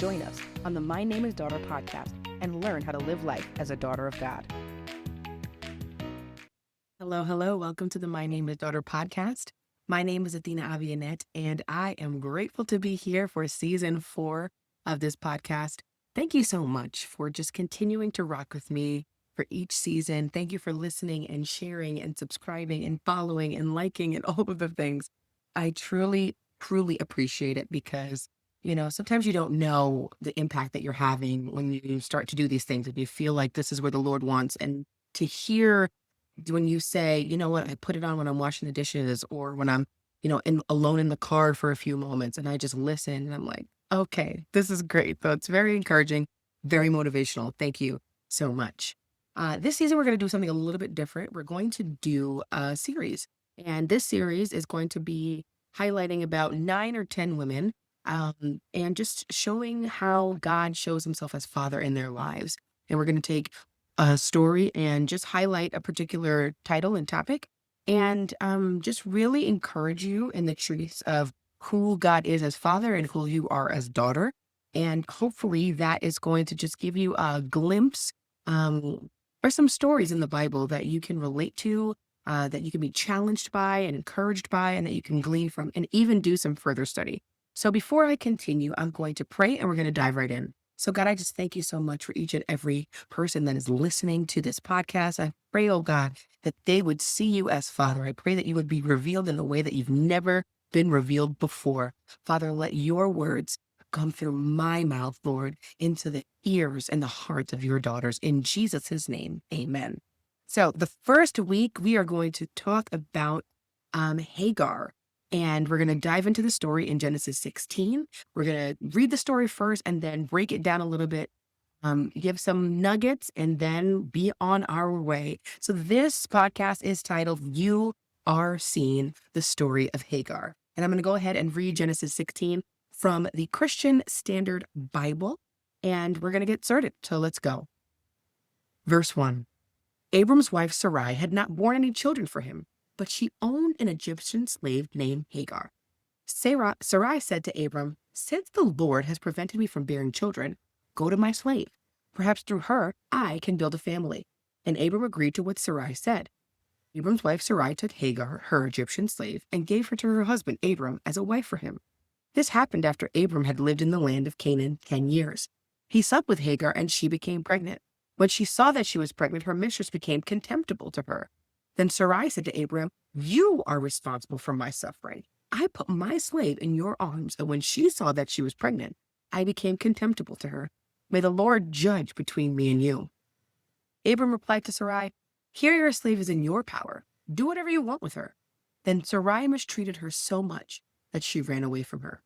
Join us on the My Name is Daughter podcast and learn how to live life as a daughter of God. Hello. Welcome to the My Name is Daughter podcast. My name is Athena Avianette, and I am grateful to be here for season 4 of this podcast. Thank you so much for just continuing to rock with me for each season. Thank you for listening and sharing and subscribing and following and liking and all of the things. I truly appreciate it because, sometimes you don't know the impact that you're having when you start to do these things and you feel like this is where the Lord wants. And to hear when you say, you know what, I put it on when I'm washing the dishes or when I'm, alone in the car for a few moments and I just listen and I'm like, okay, this is great. So it's very encouraging, very motivational. Thank you so much. This season, we're going to do something a little bit different. We're going to do a series, and this series is going to be highlighting about 9 or 10 women and just showing how God shows himself as Father in their lives. And we're going to take a story and just highlight a particular title and topic and just really encourage you in the truths of who God is as Father and who you are as daughter. And hopefully that is going to just give you a glimpse or some stories in the Bible that you can relate to, that you can be challenged by and encouraged by, and that you can glean from and even do some further study. So before I continue, I'm going to pray and we're going to dive right in. So God, I just thank you so much for each and every person that is listening to this podcast. I pray, oh God, that they would see you as Father. I pray that you would be revealed in a way that you've never been revealed before. Father, let your words come through my mouth, Lord, into the ears and the hearts of your daughters. In Jesus' name, amen. So the first week, we are going to talk about Hagar. And we're going to dive into the story in Genesis 16. We're going to read the story first and then break it down a little bit, give some nuggets, and then be on our way. So this podcast is titled, You Are Seeing the Story of Hagar. And I'm going to go ahead and read Genesis 16 from the Christian Standard Bible. And we're going to get started. So let's go. Verse 1. Abram's wife Sarai had not borne any children for him, but she owned an Egyptian slave named Hagar. Sarai said to Abram, "Since the Lord has prevented me from bearing children, go to my slave. Perhaps through her I can build a family." And Abram agreed to what Sarai said. Abram's wife Sarai took Hagar, her Egyptian slave, and gave her to her husband Abram as a wife for him. This happened after Abram had lived in the land of Canaan 10 years. He slept with Hagar and she became pregnant. When she saw that she was pregnant, her mistress became contemptible to her. Then Sarai said to Abram, "You are responsible for my suffering. I put my slave in your arms, and when she saw that she was pregnant, I became contemptible to her. May the Lord judge between me and you." Abram replied to Sarai, "Here your slave is in your power. Do whatever you want with her." Then Sarai mistreated her so much that she ran away from her.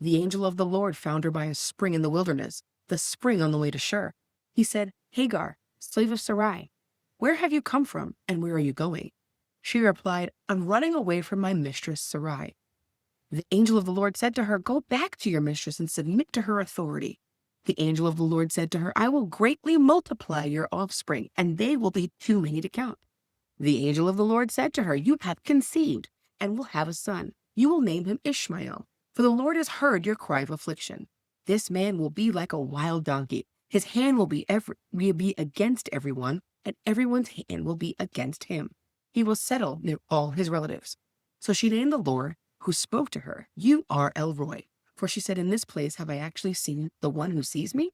The angel of the Lord found her by a spring in the wilderness, the spring on the way to Shur. He said, "Hagar, slave of Sarai, where have you come from and where are you going?" She replied, "I'm running away from my mistress Sarai." The angel of the Lord said to her, "Go back to your mistress and submit to her authority." The angel of the Lord said to her, "I will greatly multiply your offspring, and they will be too many to count." The angel of the Lord said to her, "You have conceived and will have a son. You will name him Ishmael, for the Lord has heard your cry of affliction. This man will be like a wild donkey. His hand will be against everyone, and everyone's hand will be against him. He will settle near all his relatives." So she named the Lord who spoke to her, "You are El Roi." For she said, "In this place have I actually seen the one who sees me?"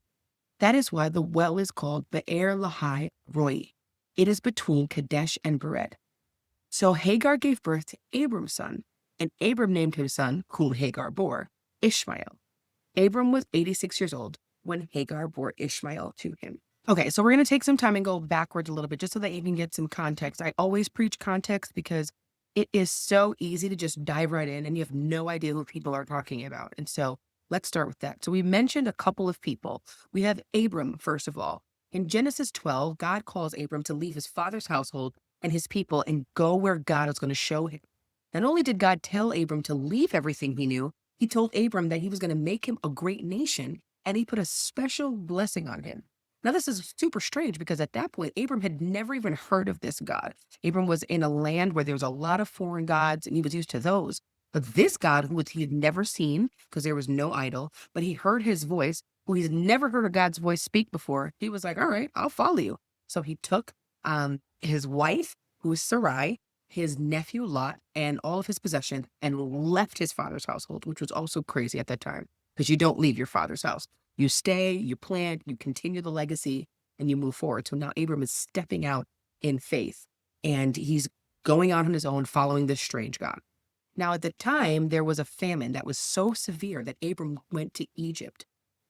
That is why the well is called Be'er Lahai Roi. It is between Kadesh and Bered. So Hagar gave birth to Abram's son, and Abram named his son, whom Hagar bore, Ishmael. Abram was 86 years old when Hagar bore Ishmael to him. Okay, so we're going to take some time and go backwards a little bit just so that you can get some context. I always preach context because it is so easy to just dive right in and you have no idea who people are talking about. And so let's start with that. So we mentioned a couple of people. We have Abram, first of all. In Genesis 12, God calls Abram to leave his father's household and his people and go where God is going to show him. Not only did God tell Abram to leave everything he knew, he told Abram that he was going to make him a great nation, and he put a special blessing on him. Now, this is super strange because at that point, Abram had never even heard of this God. Abram was in a land where there was a lot of foreign gods, and he was used to those. But this God, who he had never seen because there was no idol, but he heard his voice, who he's never heard a God's voice speak before, he was like, all right, I'll follow you. So he took his wife, who was Sarai, his nephew Lot, and all of his possessions, and left his father's household, which was also crazy at that time, because you don't leave your father's house. You stay, you plant, you continue the legacy, and you move forward. So now Abram is stepping out in faith, and he's going out on his own, following this strange God. Now, at the time, there was a famine that was so severe that Abram went to Egypt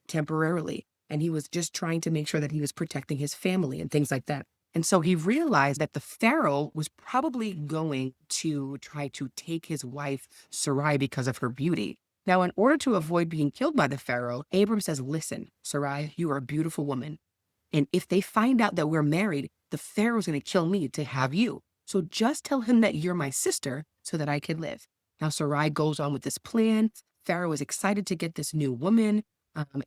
temporarily, and he was just trying to make sure that he was protecting his family and things like that. And so he realized that the Pharaoh was probably going to try to take his wife Sarai because of her beauty. Now, in order to avoid being killed by the Pharaoh, Abram says, listen, Sarai, you are a beautiful woman. And if they find out that we're married, the Pharaoh's going to kill me to have you. So just tell him that you're my sister so that I can live. Now, Sarai goes on with this plan. Pharaoh is excited to get this new woman.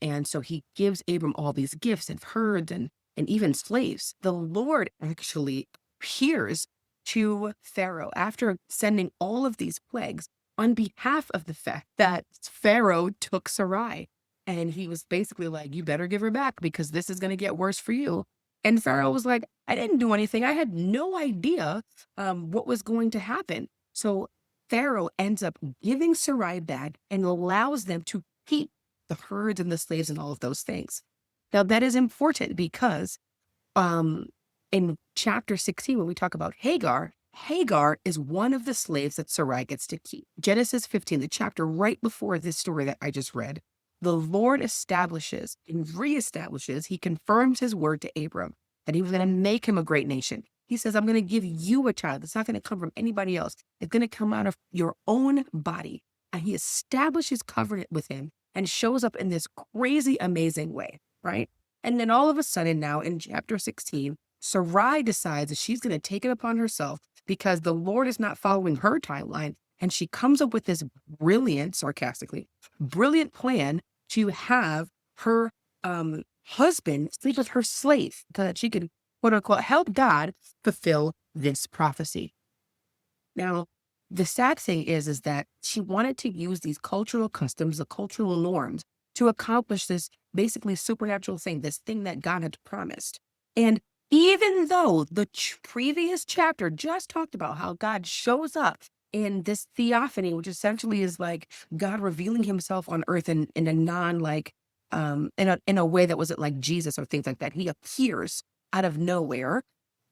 And so he gives Abram all these gifts and herds and even slaves. The Lord actually appears to Pharaoh after sending all of these plagues on behalf of the fact that Pharaoh took Sarai. And he was basically like, you better give her back because this is going to get worse for you. And Pharaoh was like, I didn't do anything. I had no idea what was going to happen. So Pharaoh ends up giving Sarai back and allows them to keep the herds and the slaves and all of those things. Now, that is important because in chapter 16, when we talk about Hagar, Hagar is one of the slaves that Sarai gets to keep. Genesis 15, the chapter right before this story that I just read, the Lord establishes and reestablishes, he confirms his word to Abram that he was going to make him a great nation. He says, I'm going to give you a child. It's not going to come from anybody else. It's going to come out of your own body. And he establishes covenant with him and shows up in this crazy, amazing way, right? And then all of a sudden now in chapter 16, Sarai decides that she's going to take it upon herself because the Lord is not following her timeline. And she comes up with this brilliant, sarcastically, brilliant plan to have her husband sleep with her slave so that she could, quote unquote, help God fulfill this prophecy. Now, the sad thing is that she wanted to use these cultural customs, the cultural norms, to accomplish this basically supernatural thing, this thing that God had promised. And even though the previous chapter just talked about how God shows up in this theophany, which essentially is like God revealing himself on earth in a non like, in a way that wasn't like Jesus or things like that. He appears out of nowhere.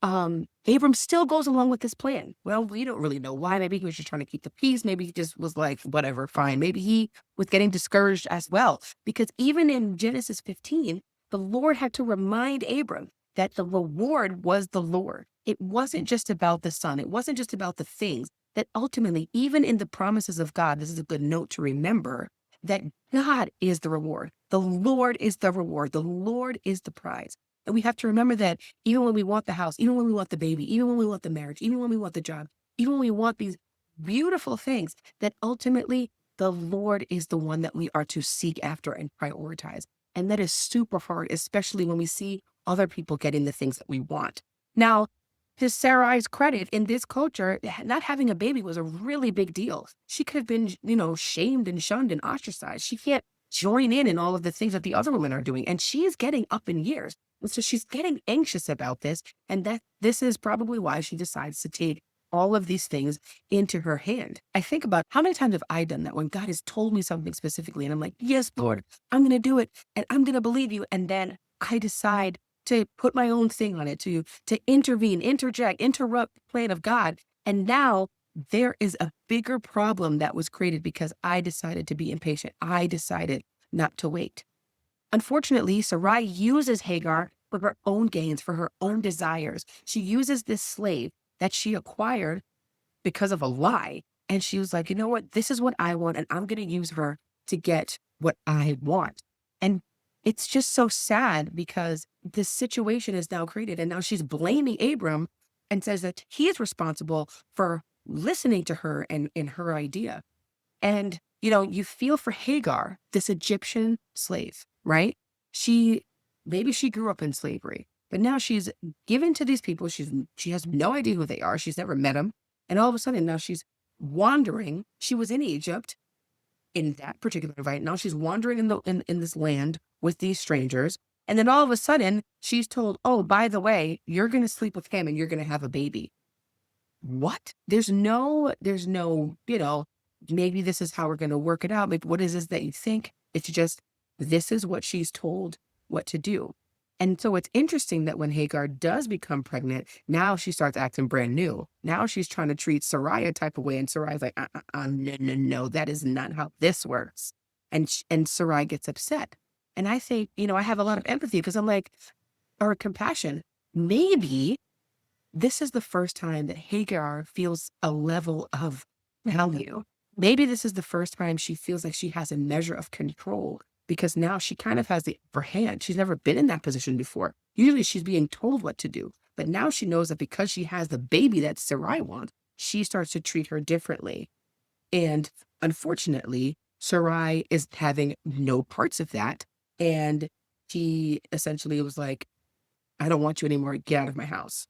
Abram still goes along with this plan. Well, we don't really know why. Maybe he was just trying to keep the peace. Maybe he just was like, whatever, fine. Maybe he was getting discouraged as well. Because even in Genesis 15, the Lord had to remind Abram that the reward was the Lord. It wasn't just about the son. It wasn't just about the things. That ultimately, even in the promises of God, this is a good note to remember, that God is the reward. The Lord is the reward. The Lord is the prize. And we have to remember that even when we want the house, even when we want the baby, even when we want the marriage, even when we want the job, even when we want these beautiful things, that ultimately the Lord is the one that we are to seek after and prioritize. And that is super hard, especially when we see other people getting the things that we want. Now, to Sarai's credit, in this culture, not having a baby was a really big deal. She could have been, shamed and shunned and ostracized. She can't join in all of the things that the other women are doing. And she is getting up in years. And so she's getting anxious about this. And that this is probably why she decides to take all of these things into her hand. I think about how many times have I done that when God has told me something specifically and I'm like, yes, Lord, I'm going to do it and I'm going to believe you. And then I decide to put my own thing on it, to intervene, interject, interrupt the plan of God. And now there is a bigger problem that was created because I decided to be impatient. I decided not to wait. Unfortunately, Sarai uses Hagar for her own gains, for her own desires. She uses this slave that she acquired because of a lie. And she was like, you know what? This is what I want. And I'm going to use her to get what I want. And it's just so sad because this situation is now created. And now she's blaming Abram and says that he is responsible for listening to her and her idea. And, you feel for Hagar, this Egyptian slave, right? Maybe she grew up in slavery, but now she's given to these people. She has no idea who they are. She's never met them. And all of a sudden now she's wandering. She was in Egypt in that particular environment. Now she's wandering in this land with these strangers. And then all of a sudden she's told, oh, by the way, you're going to sleep with him and you're going to have a baby. What? There's no, maybe this is how we're going to work it out. Maybe what is this that you think? It's just, this is what she's told what to do. And so it's interesting that when Hagar does become pregnant, now she starts acting brand new. Now she's trying to treat Sarai a type of way. And Sarai's like, no, that is not how this works. And Sarai gets upset. And I think, I have a lot of empathy because I'm like, or compassion. Maybe this is the first time that Hagar feels a level of value. Maybe this is the first time she feels like she has a measure of control because now she kind of has the upper hand. She's never been in that position before. Usually she's being told what to do. But now she knows that because she has the baby that Sarai wants, she starts to treat her differently. And unfortunately, Sarai is having no parts of that. And she essentially was like, I don't want you anymore. Get out of my house.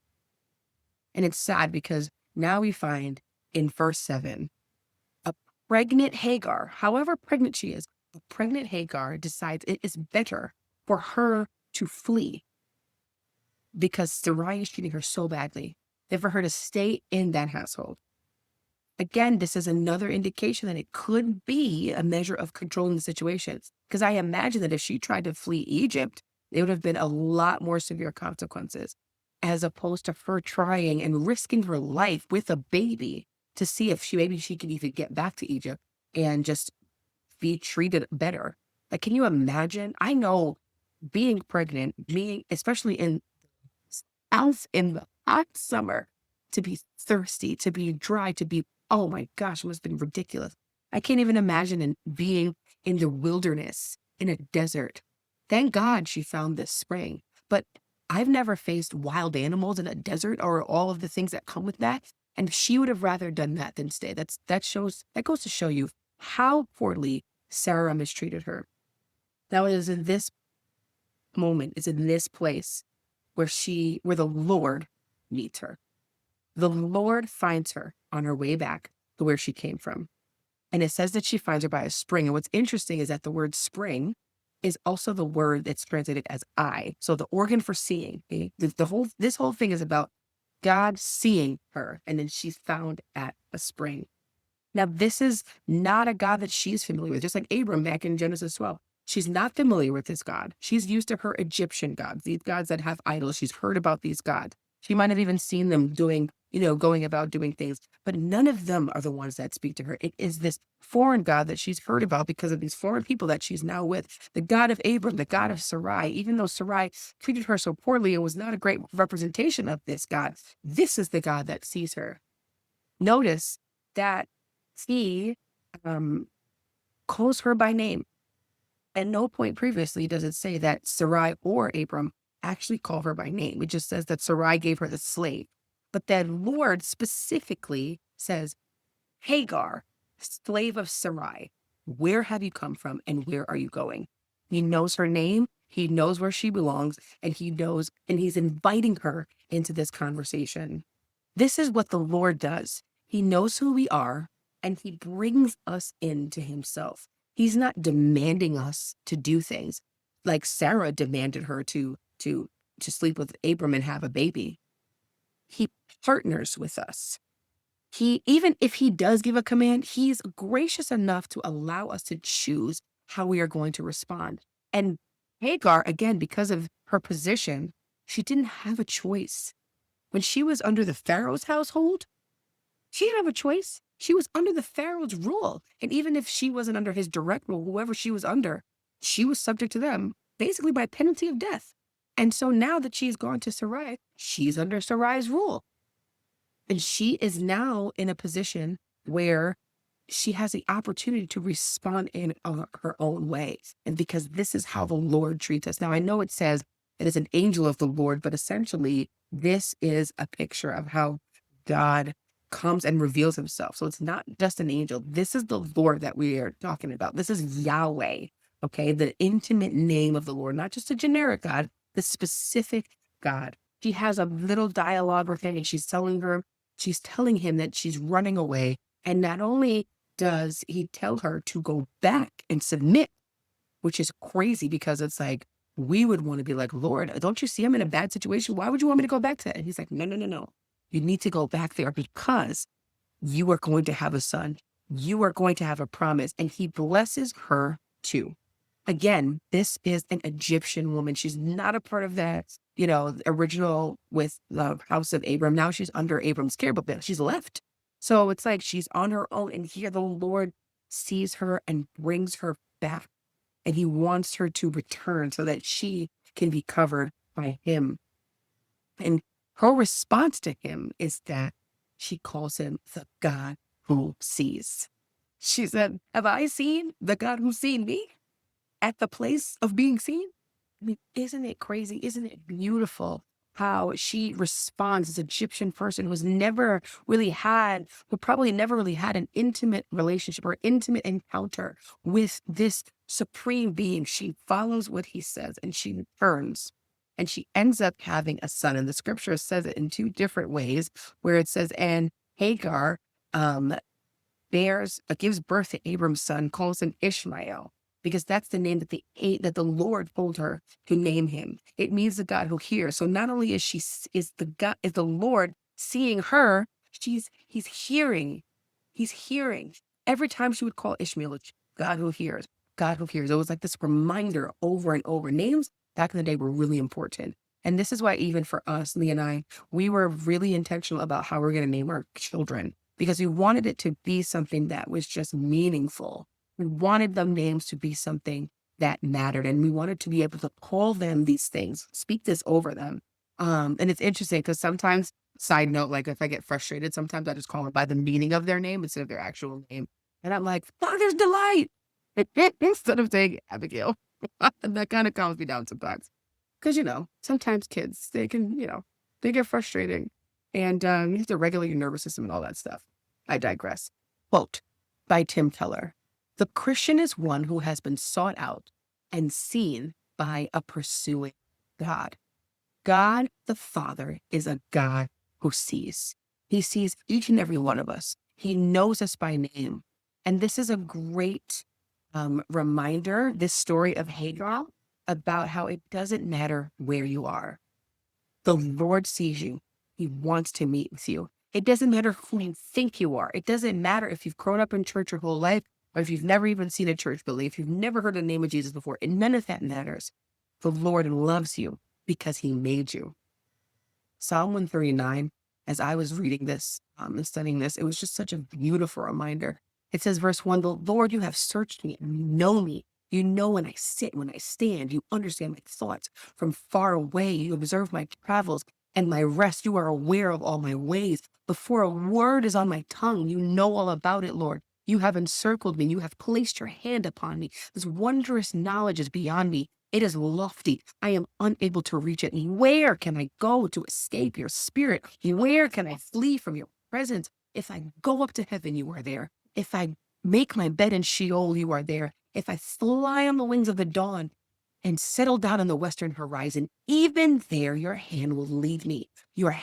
And it's sad because now we find in verse 7, a pregnant Hagar, however pregnant she is, a pregnant Hagar decides it is better for her to flee because Sarai is treating her so badly than for her to stay in that household. Again, this is another indication that it could be a measure of controlling the situation. Because I imagine that if she tried to flee Egypt, it would have been a lot more severe consequences, as opposed to her trying and risking her life with a baby to see if maybe she could even get back to Egypt and just be treated better. Like, can you imagine? I know being pregnant, especially in the hot summer, to be thirsty, to be dry, to be, oh my gosh, it must have been ridiculous. I can't even imagine being in the wilderness, in a desert. Thank God she found this spring. But I've never faced wild animals in a desert or all of the things that come with that. And she would have rather done that than stay. That goes to show you how poorly Sarah mistreated her. Now it is in this moment, it's in this place where the Lord meets her. The Lord finds her on her way back to where she came from. And it says that she finds her by a spring. And what's interesting is that the word spring is also the word that's translated as eye. So the organ for seeing. Okay? This whole thing is about God seeing her, and then she's found at a spring. Now, this is not a God that she's familiar with, just like Abram back in Genesis 12. She's not familiar with this God. She's used to her Egyptian gods, these gods that have idols. She's heard about these gods. She might have even seen them going about doing things, but none of them are the ones that speak to her. It is this foreign God that she's heard about because of these foreign people that she's now with. The God of Abram, the God of Sarai, even though Sarai treated her so poorly and was not a great representation of this God, this is the God that sees her. Notice that he calls her by name. At no point previously does it say that Sarai or Abram actually call her by name. It just says that Sarai gave her the slave. But that Lord specifically says, Hagar, slave of Sarai, where have you come from and where are you going? He knows her name. He knows where she belongs, and he's inviting her into this conversation. This is what the Lord does. He knows who we are, and he brings us into himself. He's not demanding us to do things like Sarah demanded her to sleep with Abram and have a baby. He partners with us. Even if he does give a command, he's gracious enough to allow us to choose how we are going to respond. And Hagar, again, because of her position, she didn't have a choice. When she was under the Pharaoh's household, she didn't have a choice. She was under the Pharaoh's rule. And even if she wasn't under his direct rule, whoever she was under, she was subject to them, basically by penalty of death. And so now that she's gone to Sarai, she's under Sarai's rule. And she is now in a position where she has the opportunity to respond in her own way. And because this is how the Lord treats us. Now, I know it says it is an angel of the Lord, but essentially this is a picture of how God comes and reveals himself. So it's not just an angel. This is the Lord that we are talking about. This is Yahweh, okay? The intimate name of the Lord, not just a generic God, the specific God. She has a little dialogue with him and she's telling him that she's running away And not only does he tell her to go back and submit, which is crazy because it's like, we would want to be like, Lord, don't you see I'm in a bad situation? Why would you want me to go back to that? And he's like, no, no, no, no. You need to go back there because you are going to have a son. You are going to have a promise. And he blesses her too. Again, this is an Egyptian woman. She's not a part of that, original with the house of Abram. Now she's under Abram's care, but she's left. So it's like she's on her own. And here the Lord sees her and brings her back. And he wants her to return so that she can be covered by him. And her response to him is that she calls him the God who sees. She said, have I seen the God who's seen me at the place of being seen? I mean, isn't it crazy? Isn't it beautiful how she responds as an Egyptian person who probably never really had an intimate relationship or intimate encounter with this supreme being? She follows what he says and she turns and she ends up having a son. And the scripture says it in two different ways, where it says, and Hagar gives birth to Abram's son, calls him Ishmael, because that's the name that the Lord told her to name him. It means the God who hears. So not only is the Lord seeing her, he's hearing. He's hearing. Every time she would call Ishmael, it's God who hears, God who hears. It was like this reminder over and over. Names back in the day were really important. And this is why even for us, Lee and I, we were really intentional about how we're going to name our children, because we wanted it to be something that was just meaningful. We wanted the names to be something that mattered, and we wanted to be able to call them these things, speak this over them. And it's interesting because sometimes, side note, like if I get frustrated, sometimes I just call them by the meaning of their name instead of their actual name. And I'm like, Father's Delight, instead of saying Abigail. And that kind of calms me down sometimes. Because, sometimes kids, they can, they get frustrating. And you have to regulate your nervous system and all that stuff. I digress. Quote by Tim Keller: the Christian is one who has been sought out and seen by a pursuing God. God the Father is a God who sees. He sees each and every one of us. He knows us by name. And this is a great reminder, this story of Hagar, about how it doesn't matter where you are. The Lord sees you. He wants to meet with you. It doesn't matter who you think you are. It doesn't matter if you've grown up in church your whole life, or if you've never even seen a church building, if you've never heard the name of Jesus before. And none of that matters. The Lord loves you because he made you. Psalm 139, as I was reading this and studying this, it was just such a beautiful reminder. It says, verse 1, the Lord, you have searched me and you know me. You know when I sit, when I stand. You understand my thoughts from far away. You observe my travels and my rest. You are aware of all my ways. Before a word is on my tongue, you know all about it, Lord. You have encircled me. You have placed your hand upon me. This wondrous knowledge is beyond me. It is lofty. I am unable to reach it. Where can I go to escape your spirit? Where can I flee from your presence? If I go up to heaven, you are there. If I make my bed in Sheol, you are there. If I fly on the wings of the dawn and settle down on the western horizon, even there your hand will lead me. Your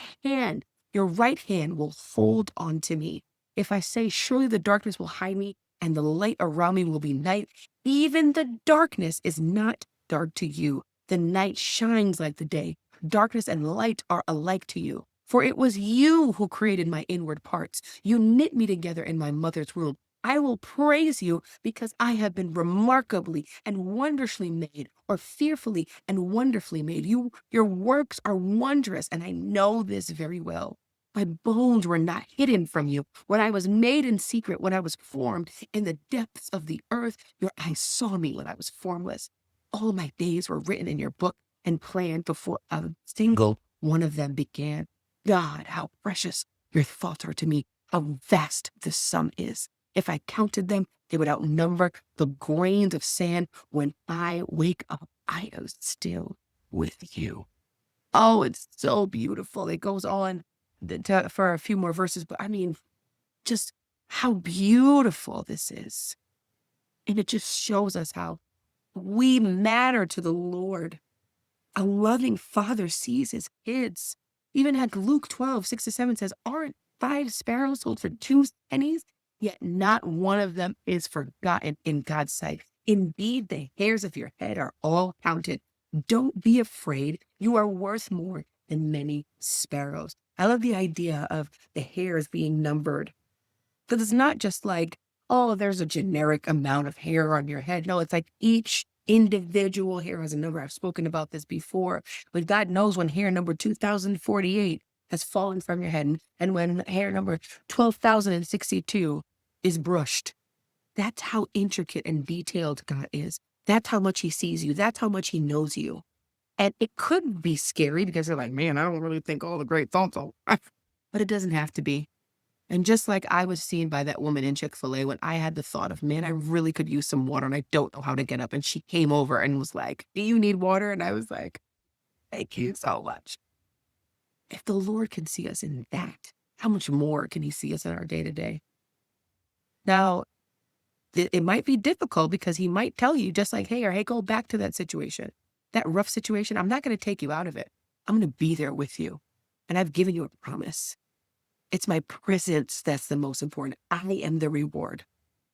right hand will hold on to me. If I say, surely the darkness will hide me and the light around me will be night, even the darkness is not dark to you. The night shines like the day. Darkness and light are alike to you. For it was you who created my inward parts. You knit me together in my mother's womb. I will praise you because I have been remarkably and wondrously made, or fearfully and wonderfully made. Your works are wondrous, and I know this very well. My bones were not hidden from you. When I was made in secret, when I was formed in the depths of the earth, your eyes saw me when I was formless. All my days were written in your book and planned before a single one of them began. God, how precious your thoughts are to me, how vast the sum is. If I counted them, they would outnumber the grains of sand. When I wake up, I am still with you. Oh, it's so beautiful. It goes on for a few more verses, but I mean, just how beautiful this is. And it just shows us how we matter to the Lord. A loving father sees his kids. Even at Luke 12, 6-7 says, aren't 5 sparrows sold for 2 pennies? yet not one of them is forgotten in God's sight. Indeed, the hairs of your head are all counted. Don't be afraid. You are worth more than many sparrows. I love the idea of the hairs being numbered, because it's not just like, oh, there's a generic amount of hair on your head. No, it's like each individual hair has a number. I've spoken about this before, but God knows when hair number 2048 has fallen from your head and when hair number 12,062 is brushed. That's how intricate and detailed God is. That's how much he sees you. That's how much he knows you. And it could be scary because you're like, man, I don't really think all the great thoughts are. But it doesn't have to be. And just like I was seen by that woman in Chick-fil-A when I had the thought of, man, I really could use some water and I don't know how to get up. And she came over and was like, do you need water? And I was like, thank you so much. If the Lord can see us in that, how much more can he see us in our day-to-day? Now, it might be difficult because he might tell you just like, hey, go back to that situation, that rough situation. I'm not going to take you out of it. I'm going to be there with you. And I've given you a promise. It's my presence that's the most important. I am the reward.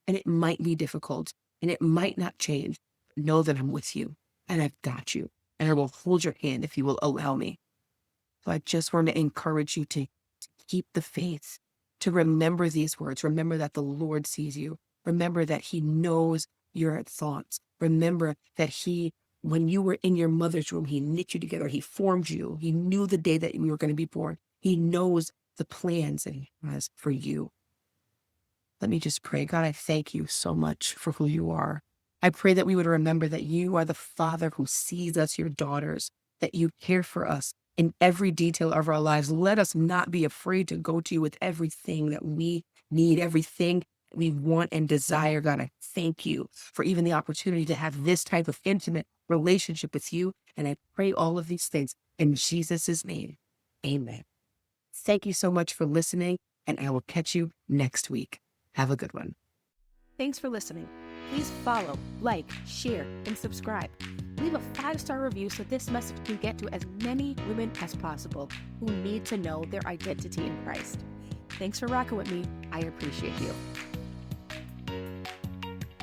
And it might be difficult and it might not change. But know that I'm with you and I've got you. And I will hold your hand if you will allow me. So I just want to encourage you to keep the faith, to remember these words. Remember that the Lord sees you. Remember that he knows your thoughts. Remember that when you were in your mother's womb, he knit you together. He formed you. He knew the day that you were going to be born. He knows the plans that he has for you. Let me just pray. God, I thank you so much for who you are. I pray that we would remember that you are the Father who sees us, your daughters, that you care for us in every detail of our lives. Let us not be afraid to go to you with everything that we need, everything we want and desire. God, I thank you for even the opportunity to have this type of intimate relationship with you. And I pray all of these things in Jesus' name. Amen. Thank you so much for listening, and I will catch you next week. Have a good one. Thanks for listening. Please follow, like, share, and subscribe. Leave a 5-star review so this message can get to as many women as possible who need to know their identity in Christ. Thanks for rocking with me. I appreciate you.